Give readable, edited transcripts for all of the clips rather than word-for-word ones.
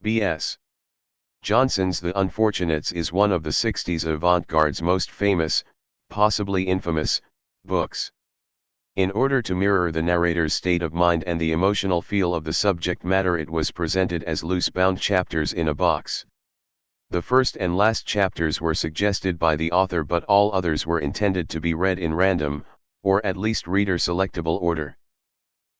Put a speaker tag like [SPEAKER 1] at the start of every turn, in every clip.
[SPEAKER 1] B.S. Johnson's The Unfortunates is one of the 60s avant-garde's most famous, possibly infamous, books. In order to mirror the narrator's state of mind and the emotional feel of the subject matter, it was presented as loose-bound chapters in a box. The first and last chapters were suggested by the author, but all others were intended to be read in random, or at least reader-selectable order.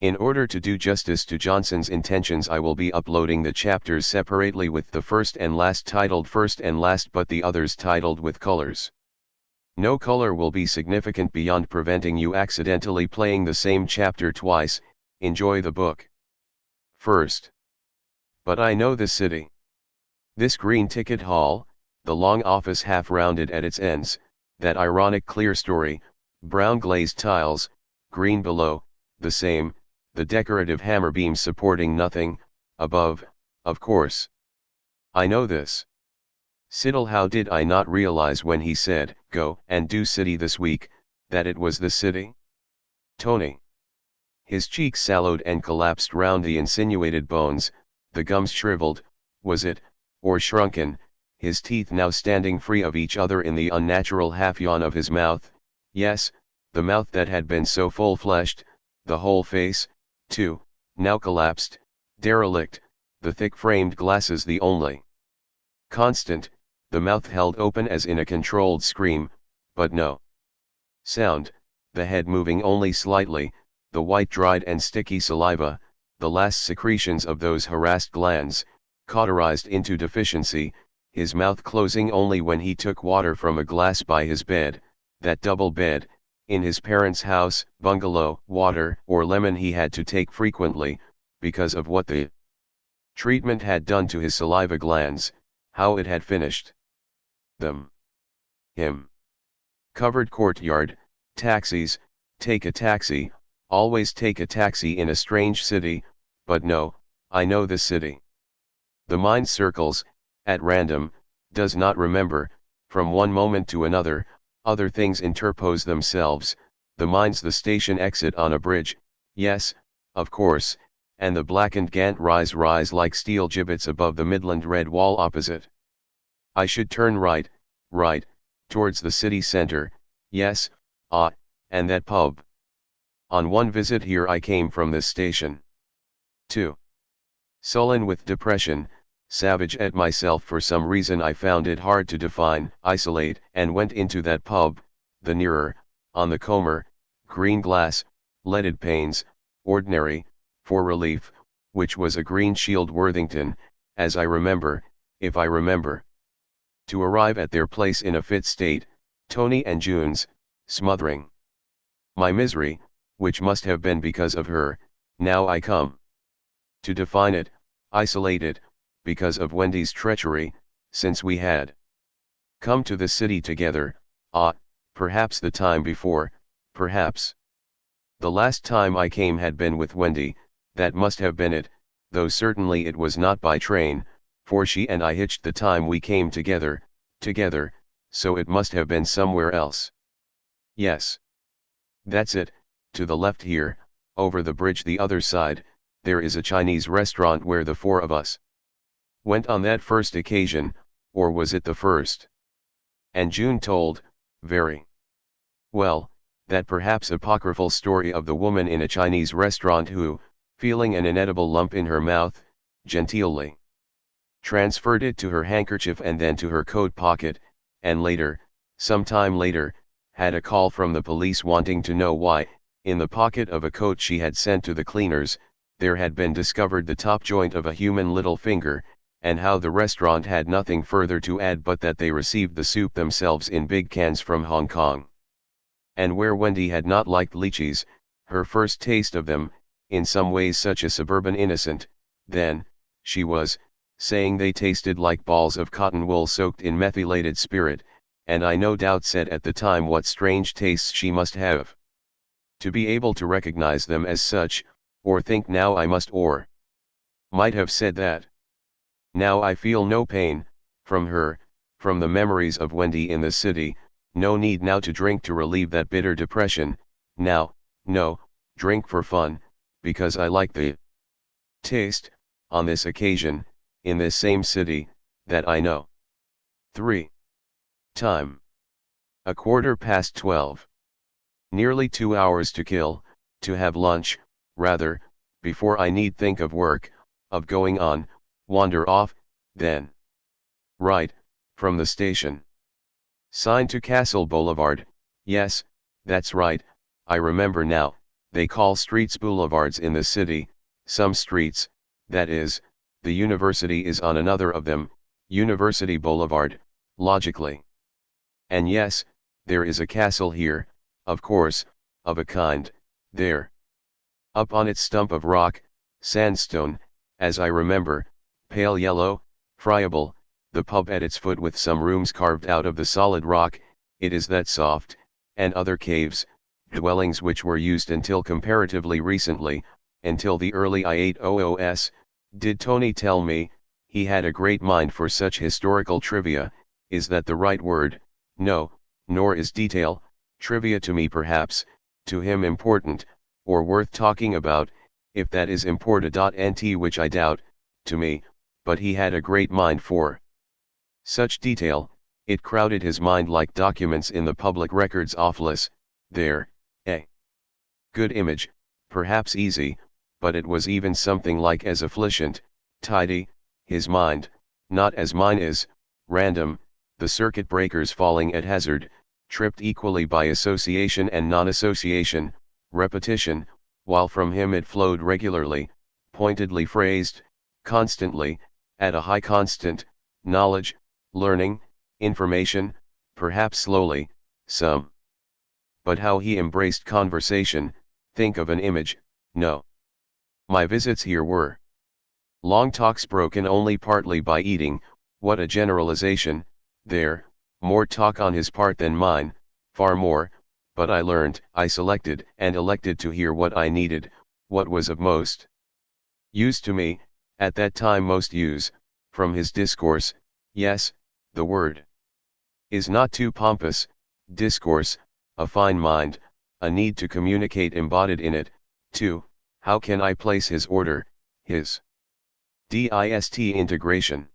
[SPEAKER 1] In order to do justice to Johnson's intentions, I will be uploading the chapters separately, with the first and last titled first and last, but the others titled with colors. No color will be significant beyond preventing you accidentally playing the same chapter twice. Enjoy the book. First. But I know the city. This green ticket hall, the long office half rounded at its ends, that ironic clear story, brown glazed tiles, green below, the same, the decorative hammer beams supporting nothing, above, of course. I know this. Siddle, how did I not realize when he said, "Go and do city this week," that it was the city? Tony. His cheeks sallowed and collapsed round the insinuated bones, the gums shriveled, was it, or shrunken, his teeth now standing free of each other in the unnatural half-yawn of his mouth. Yes, the mouth that had been so full-fleshed, the whole face, too, now collapsed, derelict, the thick-framed glasses the only constant, the mouth held open as in a controlled scream, but no sound, the head moving only slightly, the white dried and sticky saliva, the last secretions of those harassed glands, cauterized into deficiency, his mouth closing only when he took water from a glass by his bed, that double bed, in his parents' house, bungalow. Water or lemon he had to take frequently, because of what the treatment had done to his saliva glands, how it had finished them. Him. Covered courtyard, taxis, take a taxi, always take a taxi in a strange city, but no, I know the city. The mind circles, at random, does not remember, from one moment to another, other things interpose themselves, the mind's the station exit on a bridge, yes, of course, and the blackened gant rise like steel gibbets above the Midland red wall opposite. I should turn right, towards the city center, yes, and that pub. On one visit here I came from this station. 2. Sullen with depression, savage at myself for some reason I found it hard to define, isolate, and went into that pub, the nearer, on the Comer, green glass, leaded panes, ordinary, for relief, which was a green shield Worthington, as I remember, if I remember. To arrive at their place in a fit state, Tony and June's, smothering my misery, which must have been because of her, now I come to define it, isolate it, because of Wendy's treachery, since we had come to the city together, perhaps the time before, perhaps the last time I came had been with Wendy, that must have been it, though certainly it was not by train, for she and I hitched the time we came together, so it must have been somewhere else. Yes. That's it, to the left here, over the bridge the other side, there is a Chinese restaurant where the four of us went on that first occasion, or was it the first? And June told, very well, that perhaps apocryphal story of the woman in a Chinese restaurant who, feeling an inedible lump in her mouth, genteelly transferred it to her handkerchief and then to her coat pocket, and later, some time later, had a call from the police wanting to know why, in the pocket of a coat she had sent to the cleaners, there had been discovered the top joint of a human little finger, and how the restaurant had nothing further to add but that they received the soup themselves in big cans from Hong Kong. And where Wendy had not liked lychees, her first taste of them, in some ways such a suburban innocent, then, she was, saying they tasted like balls of cotton wool soaked in methylated spirit, and I no doubt said at the time what strange tastes she must have. To be able to recognize them as such, or think now I must or might have said that. Now I feel no pain, from her, from the memories of Wendy in the city, no need now to drink to relieve that bitter depression, now, no, drink for fun, because I like the taste, on this occasion, in this same city, that I know. 3. Time. 12:15. Nearly 2 hours to kill, to have lunch, rather, before I need think of work, of going on, wander off, then. Right, from the station. Sign to Castle Boulevard, yes, that's right, I remember now, they call streets boulevards in the city, some streets, that is, the university is on another of them, University Boulevard, logically. And yes, there is a castle here, of course, of a kind, there. Up on its stump of rock, sandstone, as I remember, pale yellow, friable, the pub at its foot with some rooms carved out of the solid rock, it is that soft, and other caves, dwellings which were used until comparatively recently, until the early I-800s, did Tony tell me, he had a great mind for such historical trivia, is that the right word? No, nor is detail, trivia to me perhaps, to him important, or worth talking about, if that is importa.nt which I doubt, to me, but he had a great mind for such detail, it crowded his mind like documents in the public records office, there, a good image, perhaps easy, but it was even something like as efficient, tidy, his mind, not as mine is, random, the circuit breakers falling at hazard, tripped equally by association and non-association, repetition, while from him it flowed regularly, pointedly phrased, constantly, at a high constant, knowledge, learning, information, perhaps slowly, some. But how he embraced conversation, think of an image, no. My visits here were long talks broken only partly by eating, what a generalization, there, more talk on his part than mine, far more, but I learned, I selected and elected to hear what I needed, what was of most use to me, at that time most use, from his discourse, yes, the word is not too pompous, discourse, a fine mind, a need to communicate embodied in it, too, how can I place his order, his dist integration.